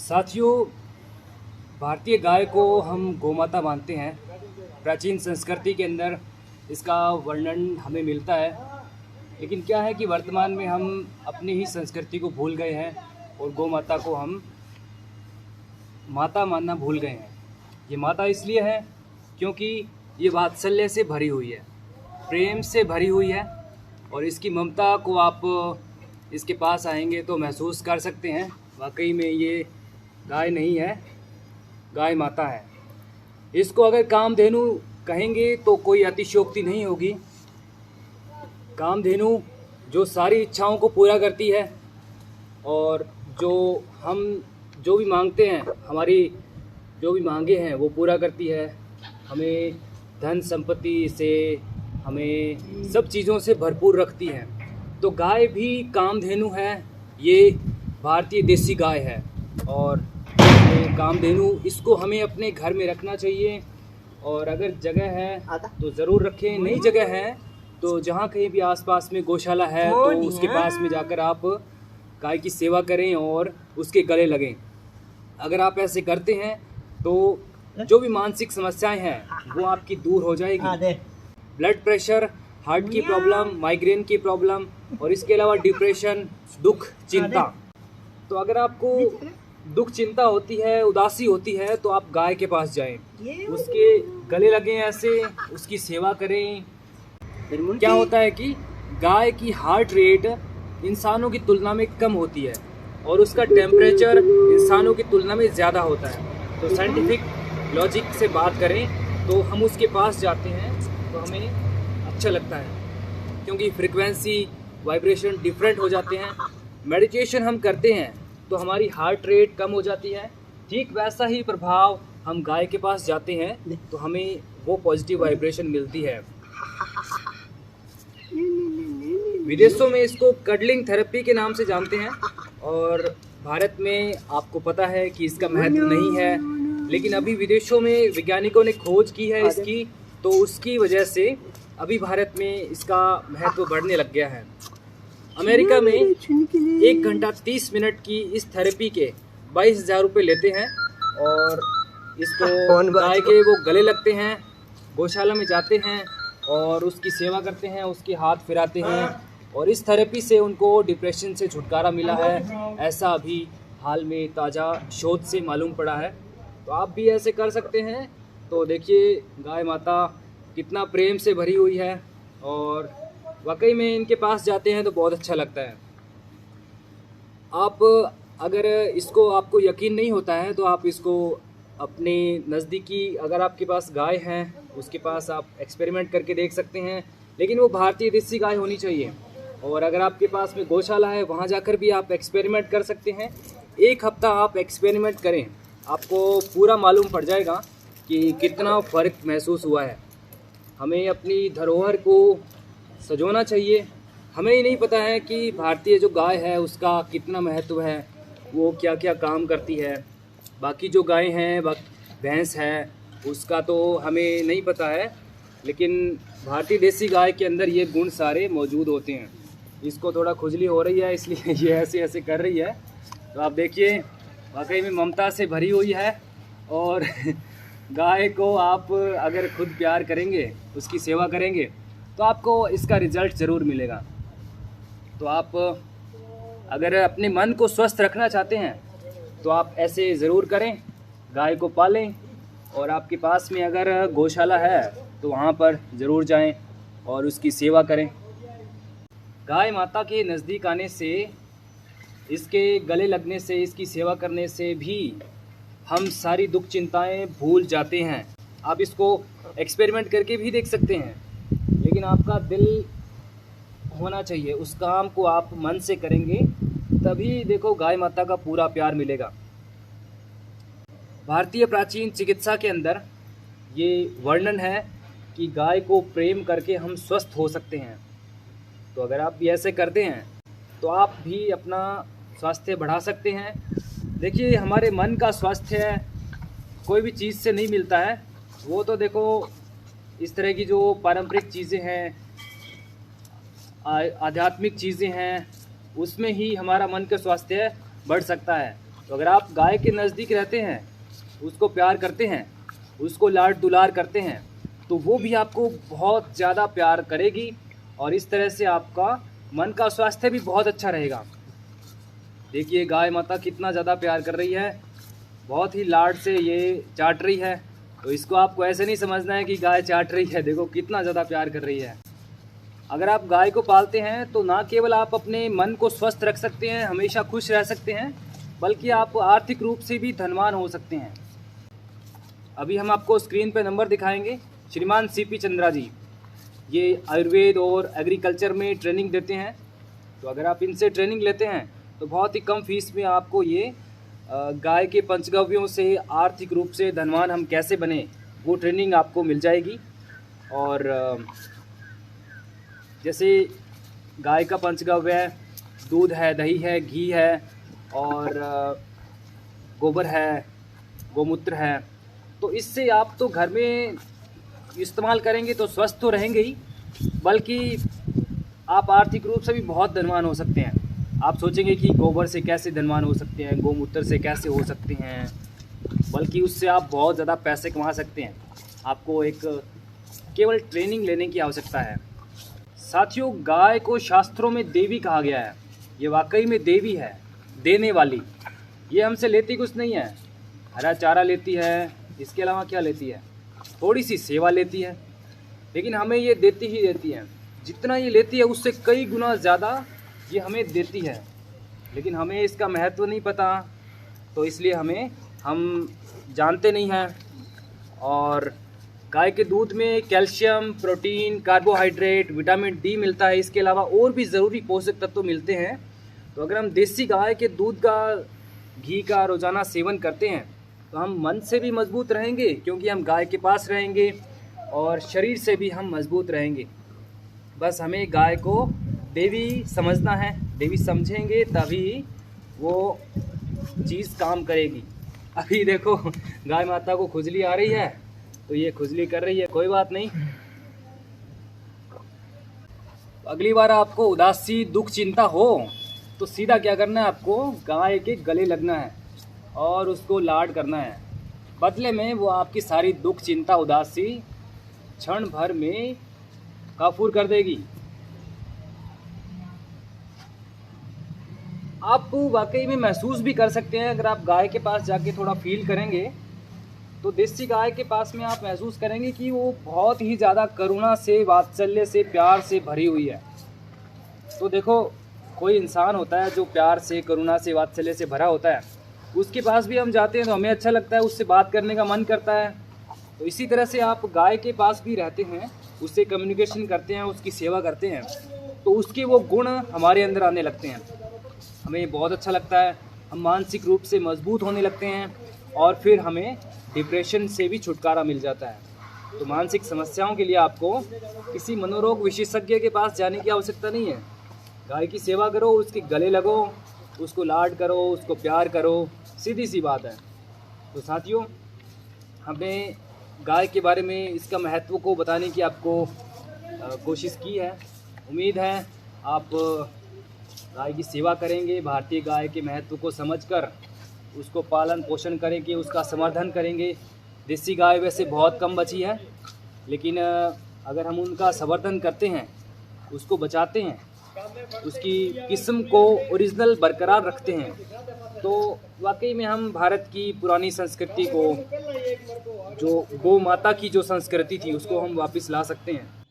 साथियों, भारतीय गाय को हम गोमाता मानते हैं। प्राचीन संस्कृति के अंदर इसका वर्णन हमें मिलता है, लेकिन क्या है कि वर्तमान में हम अपनी ही संस्कृति को भूल गए हैं और गोमाता को हम माता मानना भूल गए हैं। ये माता इसलिए है क्योंकि ये वात्सल्य से भरी हुई है, प्रेम से भरी हुई है, और इसकी ममता को आप इसके पास आएंगे तो महसूस कर सकते हैं। वाकई में ये गाय नहीं है, गाय माता है। इसको अगर कामधेनु कहेंगे तो कोई अतिशयोक्ति नहीं होगी। कामधेनु जो सारी इच्छाओं को पूरा करती है और हम जो भी मांगते हैं, हमारी जो भी मांगे हैं वो पूरा करती है। हमें धन संपत्ति से, हमें सब चीज़ों से भरपूर रखती है। तो गाय भी कामधेनु है। ये भारतीय देसी गाय है और ये कामधेनु, इसको हमें अपने घर में रखना चाहिए। और अगर जगह है तो ज़रूर रखें, नहीं जगह है तो जहाँ कहीं भी आसपास में गौशाला है तो उसके पास में जाकर आप गाय की सेवा करें और उसके गले लगें। अगर आप ऐसे करते हैं तो जो भी मानसिक समस्याएं हैं वो आपकी दूर हो जाएगी। ब्लड प्रेशर, हार्ट की प्रॉब्लम, माइग्रेन की प्रॉब्लम और इसके अलावा डिप्रेशन, दुख, चिंता। तो अगर आपको दुख, चिंता होती है, उदासी होती है तो आप गाय के पास जाएं, उसके गले लगें, ऐसे उसकी सेवा करें। क्या होता है कि गाय की हार्ट रेट इंसानों की तुलना में कम होती है और उसका टेम्परेचर इंसानों की तुलना में ज़्यादा होता है। तो साइंटिफिक लॉजिक से बात करें तो हम उसके पास जाते हैं तो हमें अच्छा लगता है, क्योंकि फ्रीक्वेंसी, वाइब्रेशन डिफरेंट हो जाते हैं। मेडिटेशन हम करते हैं तो हमारी हार्ट रेट कम हो जाती है। ठीक वैसा ही प्रभाव हम गाय के पास जाते हैं तो हमें वो पॉजिटिव वाइब्रेशन मिलती है। विदेशों में इसको कडलिंग थेरेपी के नाम से जानते हैं और भारत में आपको पता है कि इसका महत्व नहीं है, लेकिन अभी विदेशों में वैज्ञानिकों ने खोज की है इसकी, तो उसकी वजह से अभी भारत में इसका महत्व बढ़ने लग गया है। अमेरिका में 1 घंटा 30 मिनट की इस थेरेपी के 22,000 रुपये लेते हैं और इसको गाय के वो गले लगते हैं, गौशाला में जाते हैं और उसकी सेवा करते हैं, उसके हाथ फिराते हैं और इस थेरेपी से उनको डिप्रेशन से छुटकारा मिला है। ऐसा अभी हाल में ताज़ा शोध से मालूम पड़ा है। तो आप भी ऐसे कर सकते हैं। तो देखिए गाय माता कितना प्रेम से भरी हुई है और वाकई में इनके पास जाते हैं तो बहुत अच्छा लगता है। आप अगर इसको आपको यकीन नहीं होता है तो आप इसको अपने नज़दीकी, अगर आपके पास गाय है उसके पास आप एक्सपेरिमेंट करके देख सकते हैं, लेकिन वो भारतीय देसी गाय होनी चाहिए। और अगर आपके पास में गौशाला है वहाँ जाकर भी आप एक्सपेरिमेंट कर सकते हैं। 1 हफ्ता आप एक्सपेरिमेंट करें, आपको पूरा मालूम पड़ जाएगा कि कितना फ़र्क महसूस हुआ है। हमें अपनी धरोहर को सजोना चाहिए। हमें ही नहीं पता है कि भारतीय जो गाय है उसका कितना महत्व है, वो क्या क्या काम करती है। बाकी जो गाय हैं, भैंस है, उसका तो हमें नहीं पता है, लेकिन भारतीय देसी गाय के अंदर ये गुण सारे मौजूद होते हैं। इसको थोड़ा खुजली हो रही है इसलिए ये ऐसे ऐसे कर रही है। तो आप देखिए वाकई में ममता से भरी हुई है और गाय को आप अगर खुद प्यार करेंगे, उसकी सेवा करेंगे तो आपको इसका रिज़ल्ट ज़रूर मिलेगा। तो आप अगर अपने मन को स्वस्थ रखना चाहते हैं तो आप ऐसे ज़रूर करें, गाय को पालें और आपके पास में अगर गौशाला है तो वहाँ पर ज़रूर जाएं और उसकी सेवा करें। गाय माता के नज़दीक आने से, इसके गले लगने से, इसकी सेवा करने से भी हम सारी दुख चिंताएं भूल जाते हैं। आप इसको एक्सपेरिमेंट करके भी देख सकते हैं, लेकिन आपका दिल होना चाहिए। उस काम को आप मन से करेंगे तभी देखो गाय माता का पूरा प्यार मिलेगा। भारतीय प्राचीन चिकित्सा के अंदर ये वर्णन है कि गाय को प्रेम करके हम स्वस्थ हो सकते हैं। तो अगर आप भी ऐसे करते हैं तो आप भी अपना स्वास्थ्य बढ़ा सकते हैं। देखिए हमारे मन का स्वास्थ्य कोई भी चीज़ से नहीं मिलता है। वो तो देखो इस तरह की जो पारंपरिक चीज़ें हैं, आध्यात्मिक चीज़ें हैं, उसमें ही हमारा मन का स्वास्थ्य बढ़ सकता है। तो अगर आप गाय के नज़दीक रहते हैं, उसको प्यार करते हैं, उसको लाड दुलार करते हैं, तो वो भी आपको बहुत ज़्यादा प्यार करेगी और इस तरह से आपका मन का स्वास्थ्य भी बहुत अच्छा रहेगा। देखिए गाय माता कितना ज़्यादा प्यार कर रही है, बहुत ही लाड से ये चाट रही है। तो इसको आपको ऐसे नहीं समझना है कि गाय चाट रही है, देखो कितना ज़्यादा प्यार कर रही है। अगर आप गाय को पालते हैं तो ना केवल आप अपने मन को स्वस्थ रख सकते हैं, हमेशा खुश रह सकते हैं, बल्कि आप आर्थिक रूप से भी धनवान हो सकते हैं। अभी हम आपको स्क्रीन पे नंबर दिखाएंगे। श्रीमान CP चंद्रा जी, ये आयुर्वेद और एग्रीकल्चर में ट्रेनिंग देते हैं। तो अगर आप इनसे ट्रेनिंग लेते हैं तो बहुत ही कम फीस में आपको ये गाय के पंचगव्यों से आर्थिक रूप से धनवान हम कैसे बने, वो ट्रेनिंग आपको मिल जाएगी। और जैसे गाय का पंचगव्य है, दूध है, दही है, घी है और गोबर है, गोमूत्र है, तो इससे आप तो घर में इस्तेमाल करेंगे तो स्वस्थ तो रहेंगे ही, बल्कि आप आर्थिक रूप से भी बहुत धनवान हो सकते हैं। आप सोचेंगे कि गोबर से कैसे धनवान हो सकते हैं, गोमूत्र से कैसे हो सकते हैं, बल्कि उससे आप बहुत ज़्यादा पैसे कमा सकते हैं। आपको एक केवल ट्रेनिंग लेने की आवश्यकता है। साथियों, गाय को शास्त्रों में देवी कहा गया है। ये वाकई में देवी है, देने वाली। ये हमसे लेती कुछ नहीं है, हरा चारा लेती है, इसके अलावा क्या लेती है, थोड़ी सी सेवा लेती है, लेकिन हमें ये देती ही देती है। जितना ये लेती है उससे कई गुना ज़्यादा ये हमें देती है, लेकिन हमें इसका महत्व नहीं पता, तो इसलिए हम जानते नहीं हैं। और गाय के दूध में calcium, protein, carbohydrate, vitamin D मिलता है। इसके अलावा और भी ज़रूरी पोषक तत्व मिलते हैं। तो अगर हम देसी गाय के दूध का, घी का रोज़ाना सेवन करते हैं तो हम मन से भी मजबूत रहेंगे, क्योंकि हम गाय के पास रहेंगे, और शरीर से भी हम मजबूत रहेंगे। बस हमें गाय को देवी समझना है, देवी समझेंगे तभी वो चीज़ काम करेगी। अभी देखो गाय माता को खुजली आ रही है, तो ये खुजली कर रही है, कोई बात नहीं। अगली बार आपको उदासी, दुख, चिंता हो तो सीधा क्या करना है, आपको गाय के गले लगना है और उसको लाड करना है। बदले में वो आपकी सारी दुख, चिंता, उदासी क्षण भर में काफूर कर देगी। आप वाकई में महसूस भी कर सकते हैं, अगर आप गाय के पास जाके थोड़ा फील करेंगे तो देसी गाय के पास में आप महसूस करेंगे कि वो बहुत ही ज़्यादा करुणा से, वात्सल्य से, प्यार से भरी हुई है। तो देखो, कोई इंसान होता है जो प्यार से, करुणा से, वात्सल्य से भरा होता है, उसके पास भी हम जाते हैं तो हमें अच्छा लगता है, उससे बात करने का मन करता है। तो इसी तरह से आप गाय के पास भी रहते हैं, उससे कम्युनिकेशन करते हैं, उसकी सेवा करते हैं, तो उसके वो गुण हमारे अंदर आने लगते हैं, हमें बहुत अच्छा लगता है, हम मानसिक रूप से मजबूत होने लगते हैं, और फिर हमें डिप्रेशन से भी छुटकारा मिल जाता है। तो मानसिक समस्याओं के लिए आपको किसी मनोरोग विशेषज्ञ के पास जाने की आवश्यकता नहीं है। गाय की सेवा करो, उसके गले लगो, उसको लाड करो, उसको प्यार करो, सीधी सी बात है। तो साथियों, हमें गाय के बारे में, इसका महत्व को बताने की आपको कोशिश की है। उम्मीद है आप गाय की सेवा करेंगे, भारतीय गाय के महत्व को समझकर उसको पालन पोषण करेंगे, उसका समर्थन करेंगे। देसी गाय वैसे बहुत कम बची है, लेकिन अगर हम उनका संवर्धन करते हैं, उसको बचाते हैं, उसकी किस्म को ओरिजिनल बरकरार रखते हैं, तो वाकई में हम भारत की पुरानी संस्कृति को, जो गौ माता की जो संस्कृति थी, उसको हम वापस ला सकते हैं।